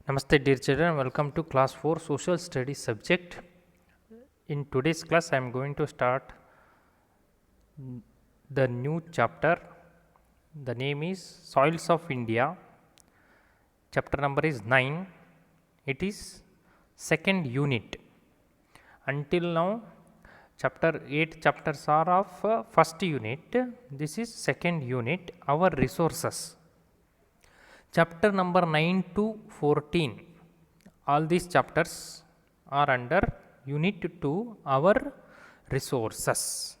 Namaste dear children, welcome to class 4 social studies subject. In today's class I am going to start the new chapter. The name is Soils of India. Chapter number is 9. It is second unit. Until now chapter 8 chapters are of first unit. This is second unit, our resources. Chapter number 9 to 14, all these chapters are under unit 2, our resources.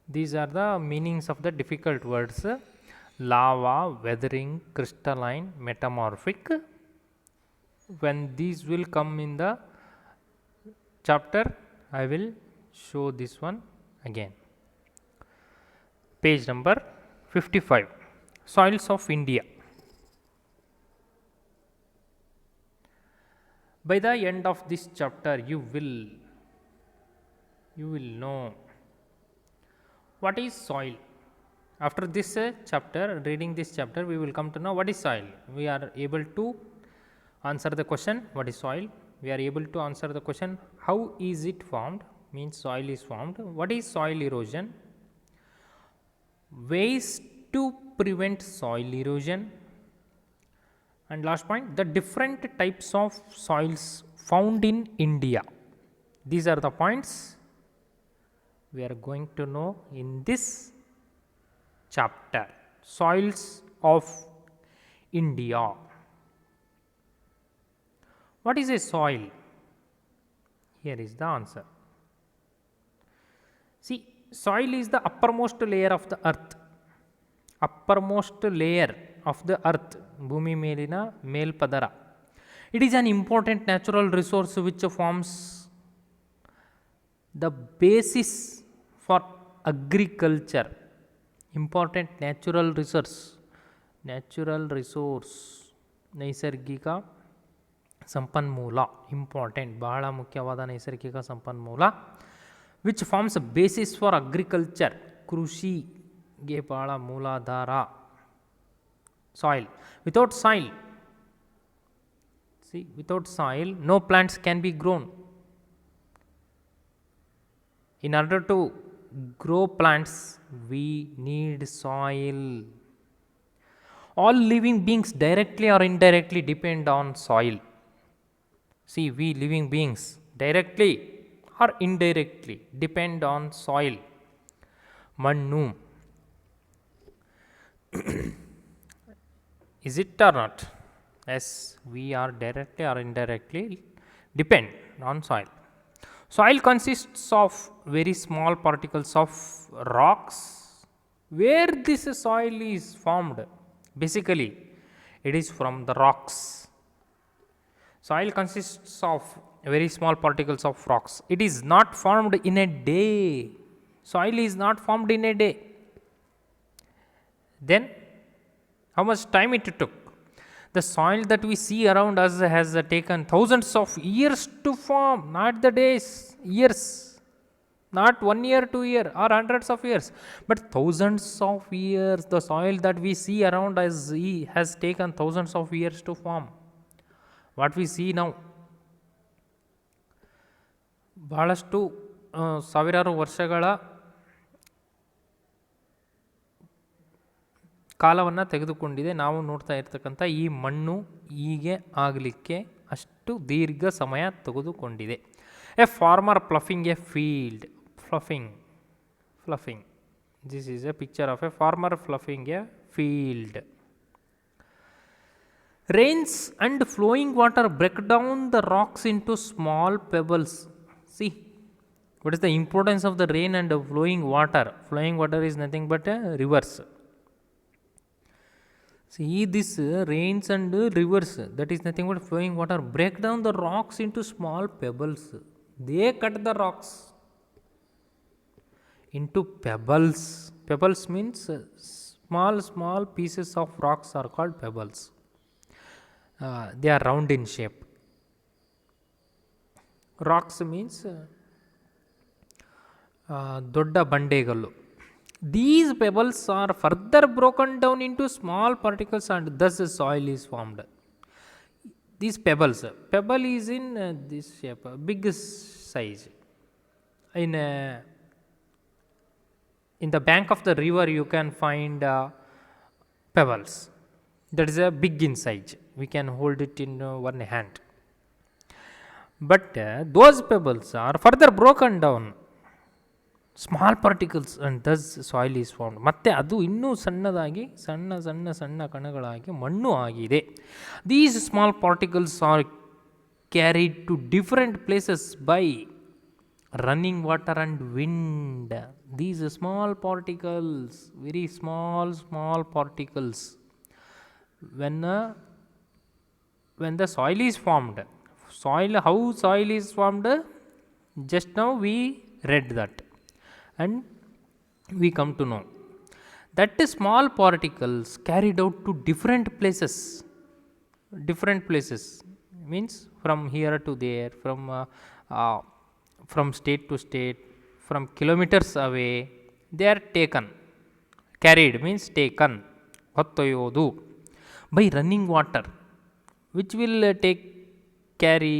These are the meanings of the difficult words: lava, weathering, crystalline, metamorphic. When these will come in the chapter, I will show this one again. Page number 55, Soils of India. By the end of this chapter, you will know what is soil. After this chapter, reading this chapter, we will come to know what is soil. We are able to answer the question, what is soil? We are able to answer the question, how is it formed? Means soil is formed. What is soil erosion? Ways to prevent soil erosion, and last point, the different types of soils found in India. These are the points we are going to know in this chapter, Soils of India. What is a soil? Here is the answer. See, soil is the uppermost layer of the earth. Uppermost layer of the earth, Bhumi Melina Melpadara. It is an important natural resource which forms the basis for agriculture. Important natural resource, ನೈಸರ್ಗಿಕ ಸಂಪನ್ಮೂಲ, important, ಬಹಳ ಮುಖ್ಯವಾದ ನೈಸರ್ಗಿಕ ಸಂಪನ್ಮೂಲ, which forms a basis for agriculture, ಕೃಷಿಗೆ ಬಹಳ ಮೂಲಾಧಾರ. Soil. Without soil, no plants can be grown. In order to grow plants, we need soil. All living beings directly or indirectly depend on soil. See, we living beings directly or indirectly depend on soil. Mannu. Is it or not? Yes, we are directly or indirectly depend on soil. Soil consists of very small particles of rocks. Where this soil is formed? Basically, it is from the rocks. Soil consists of very small particles of rocks. It is not formed in a day. Soil is not formed in a day. Then, how much time it took? The soil that we see around us has taken thousands of years to form, not the days, years. Not 1 year, 2 year or hundreds of years, but thousands of years. The soil that we see around us has taken thousands of years to form. What we see now, ಬಹಳಷ್ಟು ಸಾವಿರಾರು ವರ್ಷಗಳ ಕಾಲವನ್ನು ತೆಗೆದುಕೊಂಡಿದೆ. ನಾವು ನೋಡ್ತಾ ಇರ್ತಕ್ಕಂಥ ಈ ಮಣ್ಣು ಹೀಗೆ ಆಗಲಿಕ್ಕೆ ಅಷ್ಟು ದೀರ್ಘ ಸಮಯ ತೆಗೆದುಕೊಂಡಿದೆ. A farmer ploughing a field. Fluffing. This is a picture of a farmer fluffing a field. Rains and flowing water break down the rocks into small pebbles. See, what is the importance of the rain and flowing water? Flowing water is nothing but rivers. See, this rains and rivers, that is nothing but flowing water, break down the rocks into small pebbles. They cut the rocks into pebbles. Pebbles means small pieces of rocks are called pebbles. They are round in shape. Rocks means ದೊಡ್ಡ ಬಂಡೆಗಳು. These pebbles are further broken down into small particles and thus the soil is formed. These pebbles, pebble is in this shape, big size. In in the bank of the river, you can find pebbles. That is a big in size. We can hold it in one hand. But those pebbles are further broken down small particles and thus soil is found. ಮತ್ತು ಅದು ಇನ್ನೂ ಸಣ್ಣದಾಗಿ ಸಣ್ಣ ಸಣ್ಣ ಸಣ್ಣ ಕಣಗಳಾಗಿ ಮಣ್ಣು ಆಗಿದೆ. These small particles are carried to different places by running water and wind. These small particles, very small particles, when the soil is formed, how soil is formed, just now we read that and we come to know that small particles carried out to different places means from here to there, from state to state, from kilometers away, they are taken. Carried means taken, ಹೊತ್ತೊಯ್ಯೋದು, by running water, which will carry,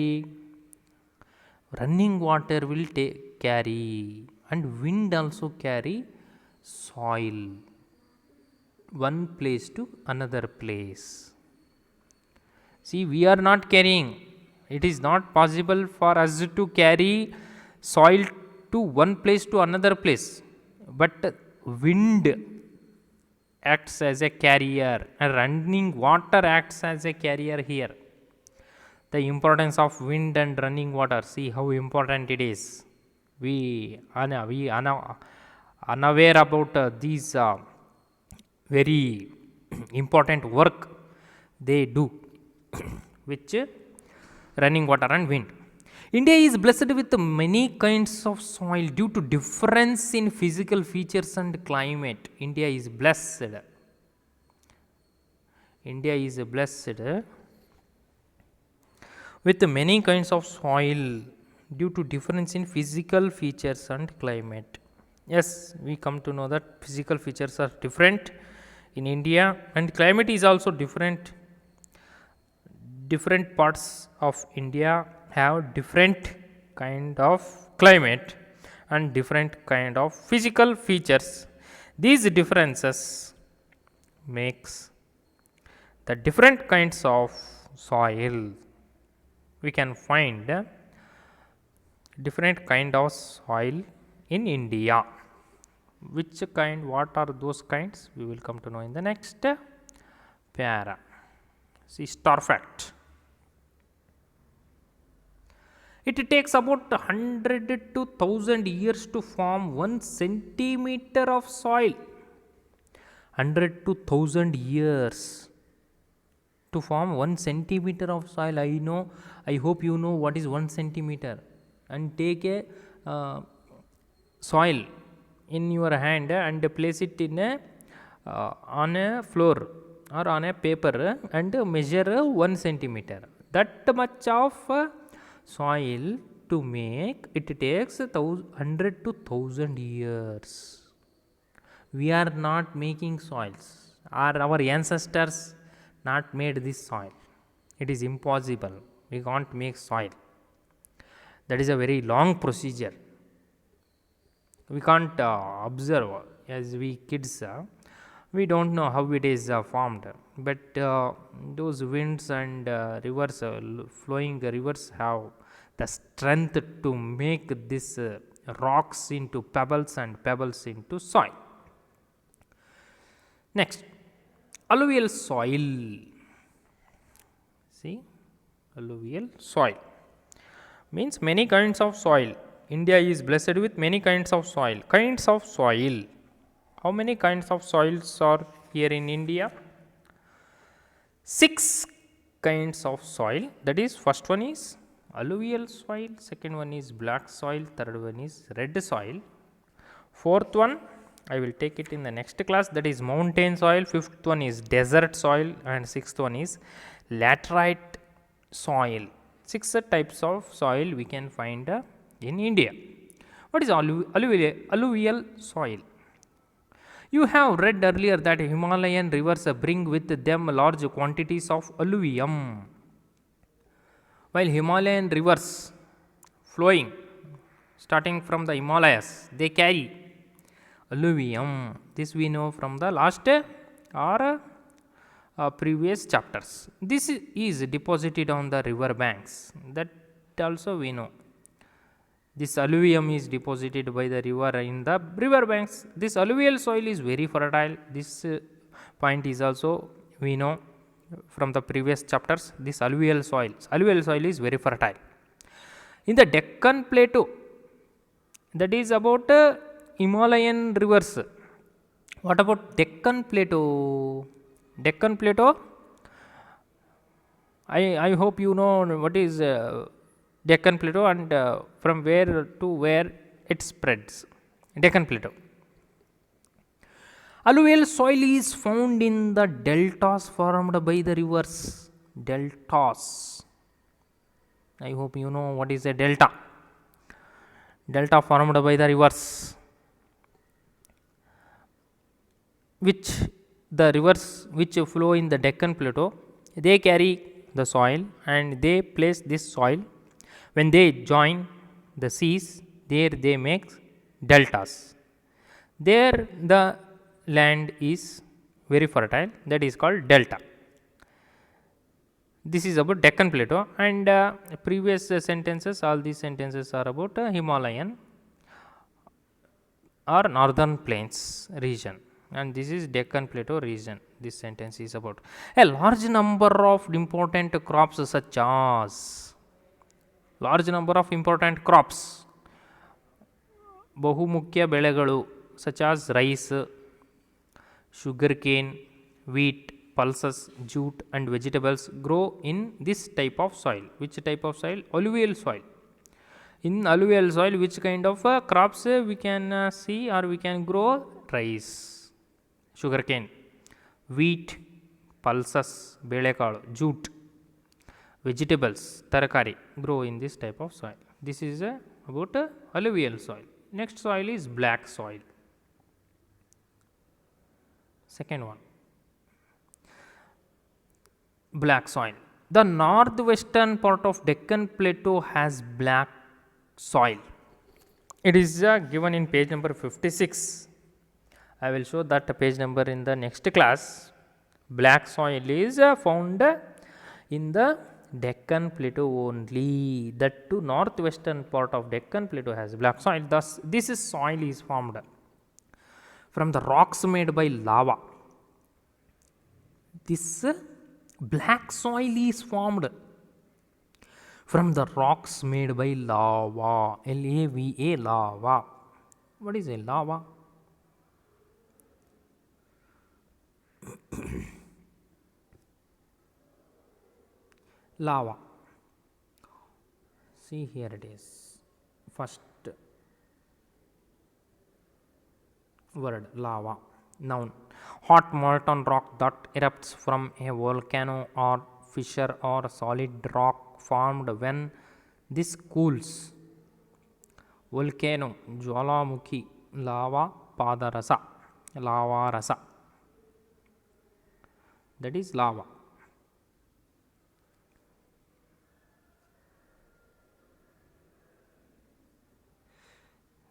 running water will carry, and wind also carry soil one place to another place. See, we are not carrying, it is not possible for us to carry soil to one place to another place, but wind acts as a carrier and running water acts as a carrier here. The importance of wind and running water, see how important it is. We unaware about these very important work they do which running water and wind. India is blessed with many kinds of soil due to difference in physical features and climate. India is blessed. India is blessed with many kinds of soil due to difference in physical features and climate. Yes, we come to know that physical features are different in India and climate is also different. Different parts of India have different kind of climate and different kind of physical features. These differences makes the different kinds of soil. We can find different kind of soil in India. Which kind, what are those kinds, we will come to know in the next para. See, star fact. It takes about 100 to 1000 years to form 1 centimeter of soil. 100 to 1000 years to form 1 centimeter of soil. I hope you know what is 1 centimeter. And take a soil in your hand and place it in on a floor or on a paper and measure 1 centimeter. That much of soil to make, it takes 100 to 1000 years. We are not making soils, or our ancestors not made this soil. It is impossible. We can't make soil. That is a very long procedure. We can't observe as we kids. We don't know how it is formed. But those winds and rivers, flowing rivers have the strength to make this rocks into pebbles and pebbles into soil. Next, alluvial soil. See, alluvial soil means many kinds of soil. India is blessed with many kinds of soil. Kinds of soil. How many kinds of soils are here in India? 6 kinds of soil. That is, first one is alluvial soil, second one is black soil, third one is red soil, fourth one I will take it in the next class, that is mountain soil, fifth one is desert soil, and sixth one is laterite soil. 6 types of soil we can find in India. What is alluvial soil? You have read earlier that Himalayan rivers bring with them large quantities of alluvium. While Himalayan rivers flowing starting from the Himalayas, they carry alluvium. This we know from the last or previous chapters. This is deposited on the river banks. That also we know. This alluvium is deposited by the river in the river banks. This alluvial soil is very fertile. This point is also we know from the previous chapters. This alluvial soil is very fertile. In the Deccan Plateau, that is about Himalayan rivers. What about Deccan Plateau? Deccan Plateau, I hope you know what is Deccan Plateau and from where to where it spreads. Deccan Plateau. Alluvial soil is found in the deltas formed by the rivers. Deltas. I hope you know what is a delta. Delta formed by the rivers, which the rivers which flow in the Deccan Plateau, they carry the soil and they place this soil. When they join the seas, there they make deltas. There the land is very fertile, that is called delta. This is about Deccan Plateau, and previous sentences, all these sentences are about Himalayan or northern plains region, and this is Deccan Plateau region. This sentence is about a large number of important crops such as ಬಹುಮುಖ್ಯ ಬೆಳೆಗಳು such as rice, sugarcane, wheat, pulses, jute and vegetables grow in this type of soil. Which type of soil? Alluvial soil. In alluvial soil, which kind of crops we can see or we can grow? Rice, sugarcane, wheat, pulses, belekalu, jute, vegetables, tarakari grow in this type of soil. This is about alluvial soil. Next soil is black soil. Second one, black soil. The northwestern part of Deccan Plateau has black soil. It is given in page number 56. I will show that page number in the next class. Black soil is found in the Deccan Plateau only. That to northwestern part of Deccan Plateau has black soil. Thus, this soil is formed from the rocks made by lava. This black soil is formed from the rocks made by lava. L-A-V-A, lava. What is a lava? Lava. See, here it is. First word, lava. Noun. Hot molten rock that erupts from a volcano or fissure or solid rock formed when this cools. Volcano, Jwalamukhi, lava, padarasa, lava rasa. That is lava.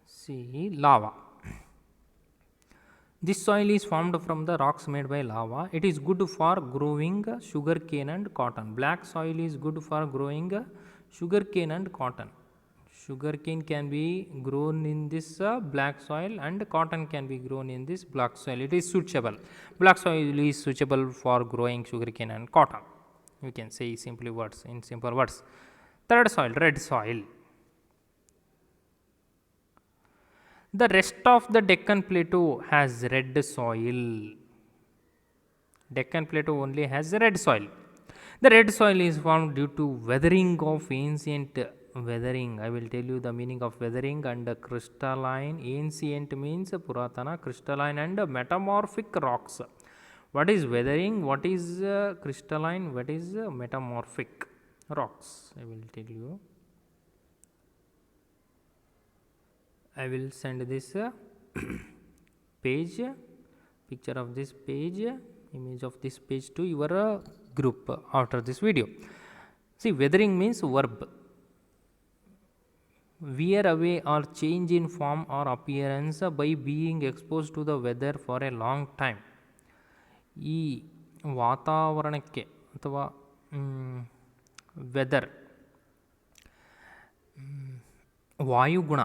See, lava. This soil is formed from the rocks made by lava. It is good for growing sugar cane and cotton. Black soil is good for growing sugar cane and cotton. Sugar cane can be grown in this black soil and cotton can be grown in this black soil. It is suitable. Black soil is suitable for growing sugar cane and cotton. You can say simply words, in simple words. Third soil, red soil. The rest of the Deccan Plateau has red soil. Deccan Plateau only has red soil. The red soil is formed due to weathering of ancient weathering. I will tell you the meaning of weathering and crystalline. Ancient means Puratana, crystalline and metamorphic rocks. What is weathering? What is crystalline? What is metamorphic rocks? I will tell you. I will send this page picture of this page, image of this page to your group after this video. See, weathering means verb. Wear away or change in form or appearance by being exposed to the weather for a long time. ಈ ವಾತಾವರಣಕ್ಕೆ ಅಥವಾ weather, ವಾಯುಗುಣ,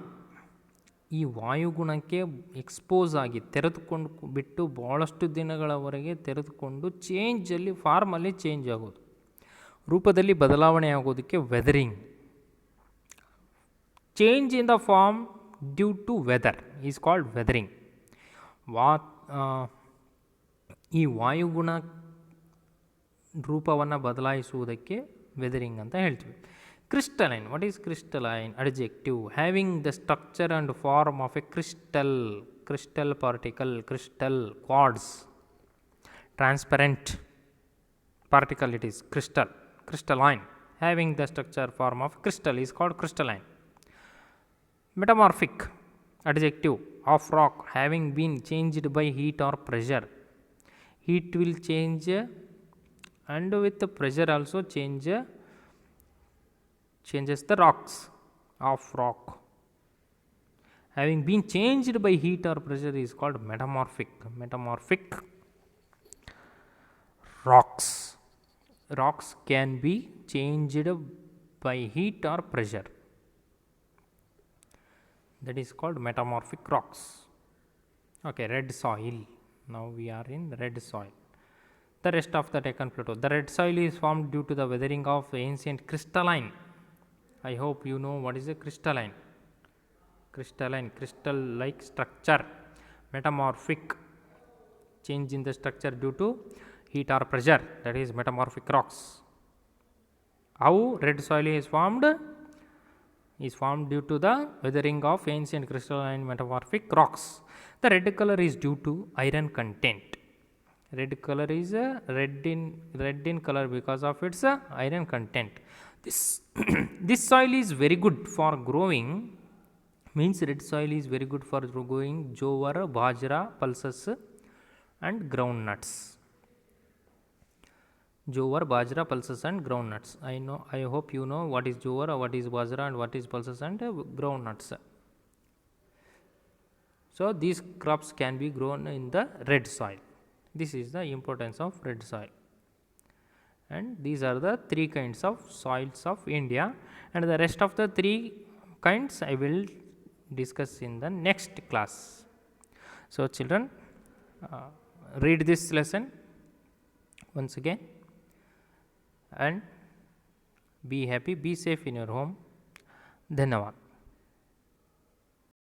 ಈ ವಾಯುಗುಣಕ್ಕೆ expose ಆಗಿ ತೆರೆದುಕೊಂಡು ಬಿಟ್ಟು ಭಾಳಷ್ಟು ದಿನಗಳವರೆಗೆ ತೆರೆದುಕೊಂಡು ಚೇಂಜಲ್ಲಿ ಫಾರ್ಮಲ್ಲಿ ಚೇಂಜ್ ಆಗೋದು, ರೂಪದಲ್ಲಿ ಬದಲಾವಣೆ ಆಗೋದಕ್ಕೆ weathering. Change in the form due to weather is called weathering. ಈ ವಾಯುಗುಣ ರೂಪವನ್ನು ಬದಲಾಯಿಸುವುದಕ್ಕೆ ವೆದರಿಂಗ್ ಅಂತ ಹೇಳ್ತೀವಿ. Crystalline, what is crystalline? Adjective, having the structure and form of a crystal, crystal particle, crystal, quartz, transparent particle, it is crystal, crystalline, having the structure form of crystal is called crystalline. Metamorphic, adjective, of rock having been changed by heat or pressure. Heat will change and with the pressure also changes the rocks. Of rock having been changed by heat or pressure is called metamorphic. Metamorphic rocks, rocks can be changed by heat or pressure, that is called metamorphic rocks. Okay, red soil, now we are in red soil. The rest of the Deccan Plateau, the red soil is formed due to the weathering of ancient crystalline. I hope you know what is a crystalline. Crystalline, crystal like structure. Metamorphic, change in the structure due to heat or pressure, that is metamorphic rocks. How red soil is formed? Is formed due to the weathering of ancient crystalline metamorphic rocks. The red color is due to iron content. Red color is red in color because of its iron content. This soil is very good for growing, means red soil is very good for growing jowar, bajra, pulses and groundnuts. Jowar, bajra, pulses and groundnuts. I hope you know what is jowar, what is bajra and what is pulses and groundnuts. So these crops can be grown in the red soil. This is the importance of red soil. And these are the three kinds of soils of India, and the rest of the three kinds I will discuss in the next class. So children, read this lesson once again and be happy, be safe in your home. Dhanyavad.